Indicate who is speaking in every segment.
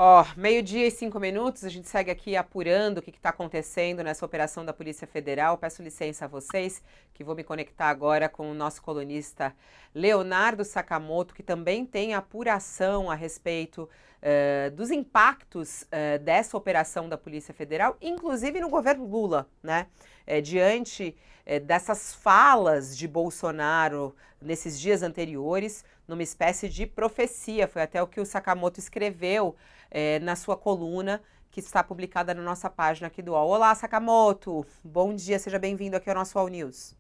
Speaker 1: Ó, meio-dia e 5 minutos, a gente segue aqui apurando o que está acontecendo nessa operação da Polícia Federal. Peço licença a vocês, que vou me conectar agora com o nosso colunista Leonardo Sakamoto, que também tem apuração a respeito dos impactos dessa operação da Polícia Federal, inclusive no governo Lula, né? Diante dessas falas de Bolsonaro nesses dias anteriores, numa espécie de profecia. Foi até o que o Sakamoto escreveu na sua coluna, que está publicada na nossa página aqui do UOL. Olá, Sakamoto! Bom dia, seja bem-vindo aqui ao nosso UOL News.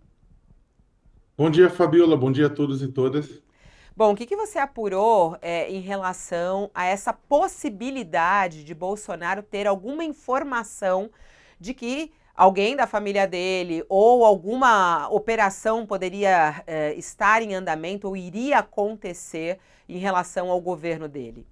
Speaker 2: Bom dia, Fabiola. Bom dia a todos e todas.
Speaker 1: Bom, o que você apurou em relação a essa possibilidade de Bolsonaro ter alguma informação de que alguém da família dele ou alguma operação poderia estar em andamento ou iria acontecer em relação ao governo dele?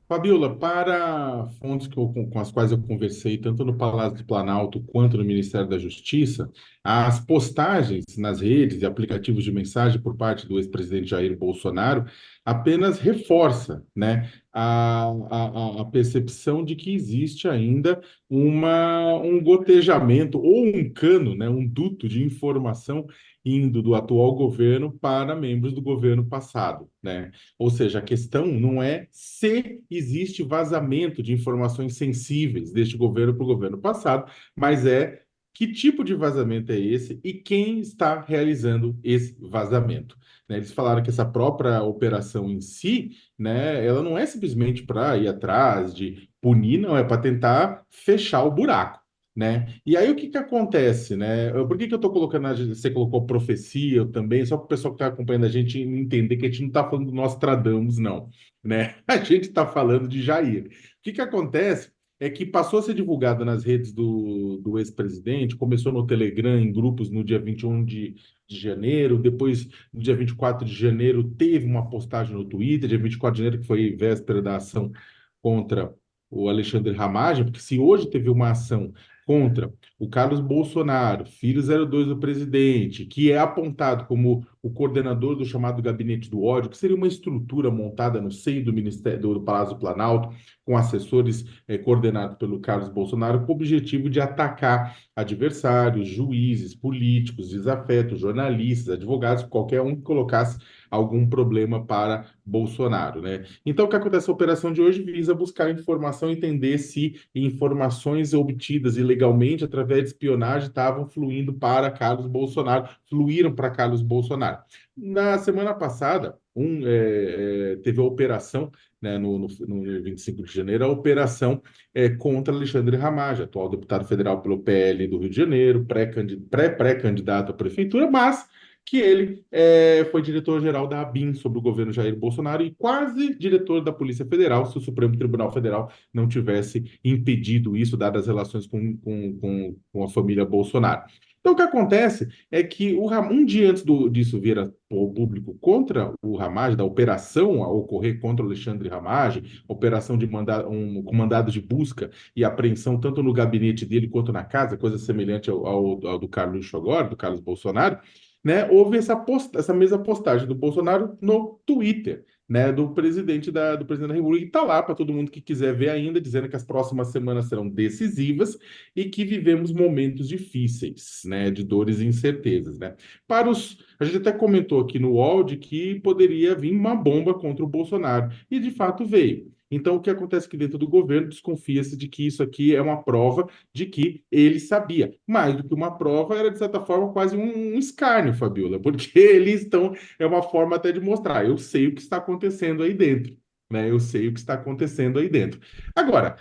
Speaker 2: Fabiola, para fontes com as quais eu conversei, tanto no Palácio do Planalto quanto no Ministério da Justiça, as postagens nas redes e aplicativos de mensagem por parte do ex-presidente Jair Bolsonaro apenas reforça, né, a percepção de que existe ainda um gotejamento ou um cano, né, um duto de informação indo do atual governo para membros do governo passado, né? Ou seja, a questão não é se existe vazamento de informações sensíveis deste governo para o governo passado, mas é que tipo de vazamento é esse e quem está realizando esse vazamento. Né? Eles falaram que essa própria operação em si, né, ela não é simplesmente para ir atrás de punir, não, é para tentar fechar o buraco. Né? E aí o que que acontece, né? Por que que eu estou colocando, você colocou profecia, eu também, só para o pessoal que está acompanhando a gente entender que a gente não está falando do Nostradamus, não, né? A gente está falando de Jair. O que que acontece é que passou a ser divulgado nas redes do ex-presidente, começou no Telegram, em grupos no dia 21 de janeiro, depois no dia 24 de janeiro teve uma postagem no Twitter, dia 24 de janeiro, que foi véspera da ação contra o Alexandre Ramagem, porque se hoje teve uma ação contra o Carlos Bolsonaro, filho 02 do presidente, que é apontado como o coordenador do chamado Gabinete do Ódio, que seria uma estrutura montada no seio do Ministério do Palácio do Planalto, com assessores coordenados pelo Carlos Bolsonaro, com o objetivo de atacar adversários, juízes, políticos, desafetos, jornalistas, advogados, qualquer um que colocasse algum problema para Bolsonaro, né? Então, o que acontece? A operação de hoje visa buscar informação, entender se informações obtidas ilegalmente através de espionagem estavam fluindo para Carlos Bolsonaro, fluíram para Carlos Bolsonaro. Na semana passada, teve a operação, né, no 25 de janeiro, a operação contra Alexandre Ramagem, atual deputado federal pelo PL do Rio de Janeiro, pré-candidato à prefeitura, mas que ele foi diretor-geral da ABIN sobre o governo Jair Bolsonaro e quase diretor da Polícia Federal, se o Supremo Tribunal Federal não tivesse impedido isso, dadas as relações com a família Bolsonaro. Então, o que acontece é que um dia antes disso vir a público contra o Ramagem, da operação a ocorrer contra o Alexandre Ramagem, operação com mandado de busca e apreensão tanto no gabinete dele quanto na casa, coisa semelhante ao do Carlos Chogor, do Carlos Bolsonaro, né, houve essa mesma postagem do Bolsonaro no Twitter, né, do presidente da República, que está lá para todo mundo que quiser ver ainda, dizendo que as próximas semanas serão decisivas e que vivemos momentos difíceis, né, de dores e incertezas, né. A gente até comentou aqui no UOL de que poderia vir uma bomba contra o Bolsonaro, e de fato veio. Então, o que acontece aqui dentro do governo desconfia-se de que isso aqui é uma prova de que ele sabia. Mais do que uma prova, era, de certa forma, quase um escárnio, Fabiola, porque eles estão. É uma forma até de mostrar, eu sei o que está acontecendo aí dentro. Né, eu sei o que está acontecendo aí dentro. Agora,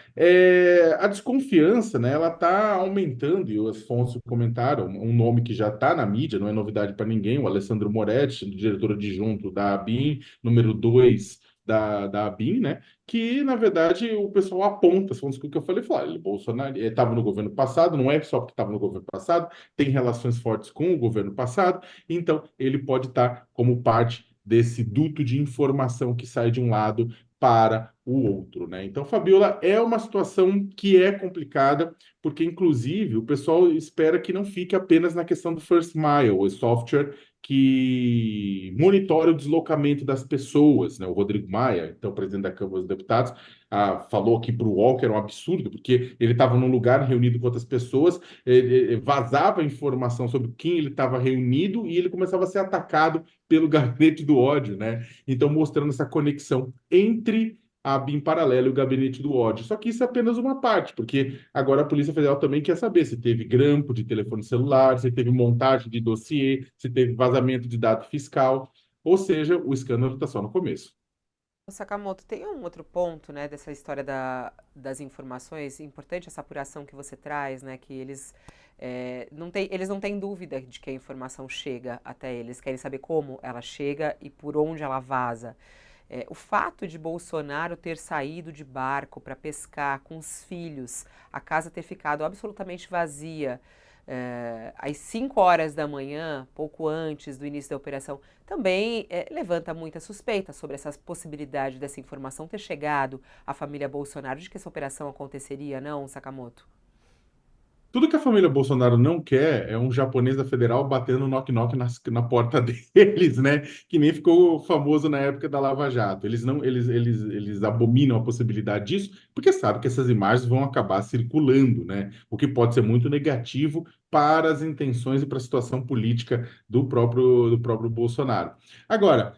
Speaker 2: a desconfiança, né, ela está aumentando, e as fontes comentaram, um nome que já está na mídia, não é novidade para ninguém, o Alessandro Moretti, diretor adjunto da ABIN, número 2 da ABIN, né? Que, na verdade, o pessoal aponta, são as coisas que eu falei, ele Bolsonaro estava no governo passado, não é só porque estava no governo passado, tem relações fortes com o governo passado, então ele pode estar como parte desse duto de informação que sai de um lado para o outro, né? Então, Fabiola, é uma situação que é complicada, porque, inclusive, o pessoal espera que não fique apenas na questão do First Mile, o software que monitore o deslocamento das pessoas, né? O Rodrigo Maia, então presidente da Câmara dos Deputados, falou aqui para o UOL que era um absurdo, porque ele estava num lugar reunido com outras pessoas, vazava informação sobre quem ele estava reunido e ele começava a ser atacado pelo gabinete do ódio, né? Então, mostrando essa conexão entre a BIM Paralelo e o Gabinete do Ódio. Só que isso é apenas uma parte, porque agora a Polícia Federal também quer saber se teve grampo de telefone celular, se teve montagem de dossiê, se teve vazamento de dado fiscal. Ou seja, o escândalo está só no começo.
Speaker 1: O Sakamoto, tem um outro ponto, né, dessa história das informações, importante essa apuração que você traz, né, que eles não têm dúvida de que a informação chega até eles, querem saber como ela chega e por onde ela vaza. O fato de Bolsonaro ter saído de barco para pescar com os filhos, a casa ter ficado absolutamente vazia, às 5 horas da manhã, pouco antes do início da operação, também levanta muita suspeita sobre essa possibilidade dessa informação ter chegado à família Bolsonaro de que essa operação aconteceria, não, Sakamoto?
Speaker 2: Tudo que a família Bolsonaro não quer é um japonês da Federal batendo knock-knock na porta deles, né? Que nem ficou famoso na época da Lava Jato. Eles abominam a possibilidade disso, porque sabem que essas imagens vão acabar circulando, né? O que pode ser muito negativo para as intenções e para a situação política do próprio Bolsonaro. Agora,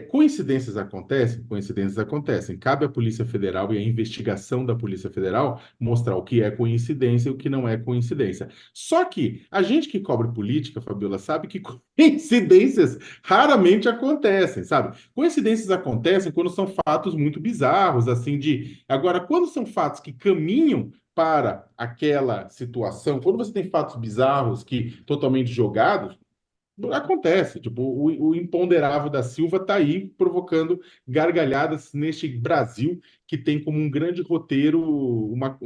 Speaker 2: coincidências acontecem. Cabe à Polícia Federal e à investigação da Polícia Federal mostrar o que é coincidência e o que não é coincidência. Só que a gente que cobre política, Fabiola, sabe que coincidências raramente acontecem, sabe? Coincidências acontecem quando são fatos muito bizarros, assim de. Agora, quando são fatos que caminham para aquela situação, quando você tem fatos bizarros que totalmente jogados, acontece, tipo, o imponderável da Silva está aí provocando gargalhadas neste Brasil que tem como um grande roteiro uma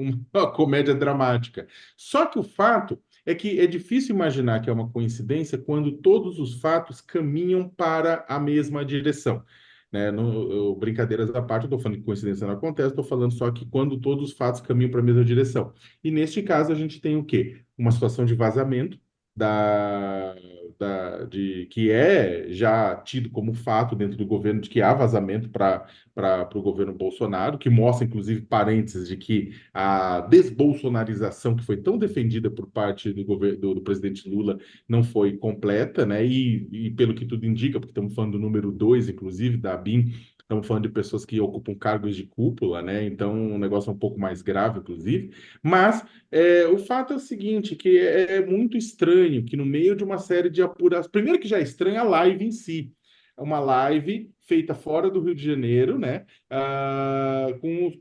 Speaker 2: comédia dramática. Só que o fato é que é difícil imaginar que é uma coincidência quando todos os fatos caminham para a mesma direção. Né? Brincadeiras à parte, eu estou falando que coincidência não acontece, estou falando só que quando todos os fatos caminham para a mesma direção. E neste caso a gente tem o quê? Uma situação de vazamento da que é já tido como fato dentro do governo de que há vazamento para o governo Bolsonaro, que mostra, inclusive, parênteses de que a desbolsonarização que foi tão defendida por parte do governo do presidente Lula não foi completa, né? E pelo que tudo indica, porque estamos falando do número 2, inclusive, da ABIN, estamos falando de pessoas que ocupam cargos de cúpula, né? Então, o negócio é um pouco mais grave, inclusive. Mas o fato é o seguinte, que é muito estranho que no meio de uma série de apurações... Primeiro que já é estranho a live em si. É uma live feita fora do Rio de Janeiro, né? Com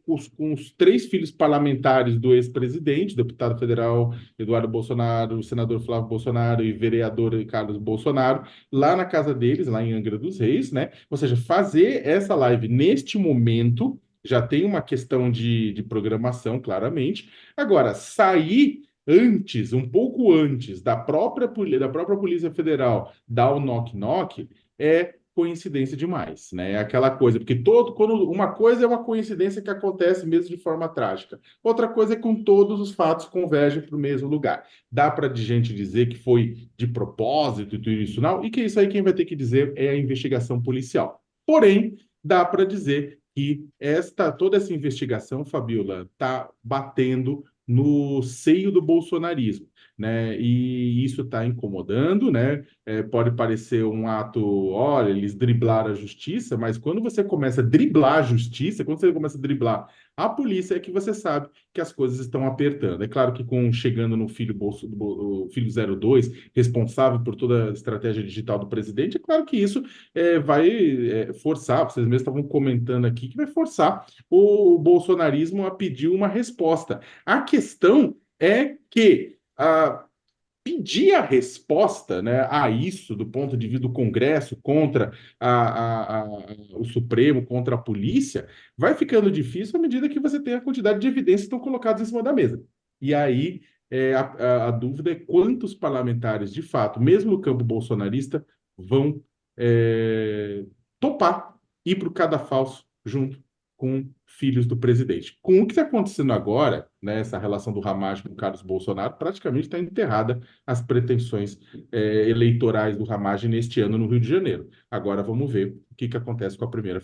Speaker 2: os três filhos parlamentares do ex-presidente, deputado federal Eduardo Bolsonaro, senador Flávio Bolsonaro e vereador Carlos Bolsonaro, lá na casa deles, lá em Angra dos Reis, né? Ou seja, fazer essa live neste momento já tem uma questão de programação, claramente. Agora, sair antes, um pouco antes da própria Polícia Federal dar o knock-knock é coincidência demais, né? É aquela coisa, porque quando uma coisa é uma coincidência que acontece mesmo de forma trágica, outra coisa é com todos os fatos convergem para o mesmo lugar. Dá para de gente dizer que foi de propósito e tudo isso não, e que isso aí quem vai ter que dizer é a investigação policial. Porém, dá para dizer que toda essa investigação, Fabiola, está batendo no seio do bolsonarismo, né? E isso está incomodando, né? Pode parecer um ato, olha, eles driblaram a justiça, mas quando você começa a driblar a justiça, quando você começa a driblar a polícia, é que você sabe que as coisas estão apertando. É claro que chegando no o filho 02, responsável por toda a estratégia digital do presidente, é claro que isso vai forçar, vocês mesmos estavam comentando aqui, que vai forçar o bolsonarismo a pedir uma resposta. A questão é que pedir a resposta, né, a isso, do ponto de vista do Congresso contra o Supremo, contra a polícia, vai ficando difícil à medida que você tem a quantidade de evidências que estão colocadas em cima da mesa. E aí a dúvida é quantos parlamentares, de fato, mesmo no campo bolsonarista, vão topar ir para o cadafalso junto. com filhos do presidente. Com o que está acontecendo agora, né, essa relação do Ramagem com o Carlos Bolsonaro, praticamente está enterrada as pretensões eleitorais do Ramagem neste ano no Rio de Janeiro. Agora vamos ver o que acontece com a primeira